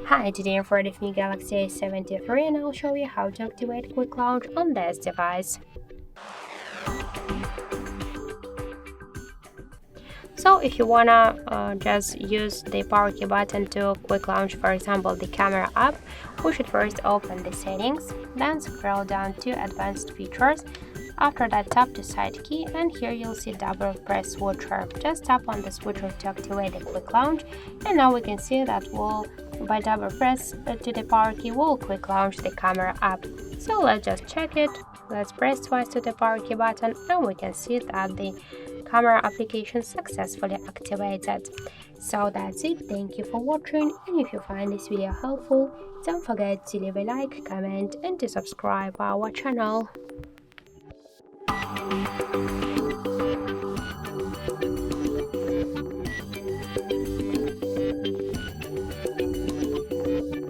Hi, today I'm for the new Galaxy A73 and I'll show you how to activate Quick Launch on this device. So if you wanna just use the power key button to quick launch, for example, the camera app, we should first open the settings, then scroll down to advanced features. After that, tap the side key and here you'll see double press switcher. Just tap on the switcher to activate the quick launch, and now we can see that by double press to the power key will quick launch the camera app. So let's just check it. Let's press twice to the power key button and we can see that the camera application successfully activated. So that's it. Thank you for watching, and if you find this video helpful, don't forget to leave a like, comment and to subscribe our channel.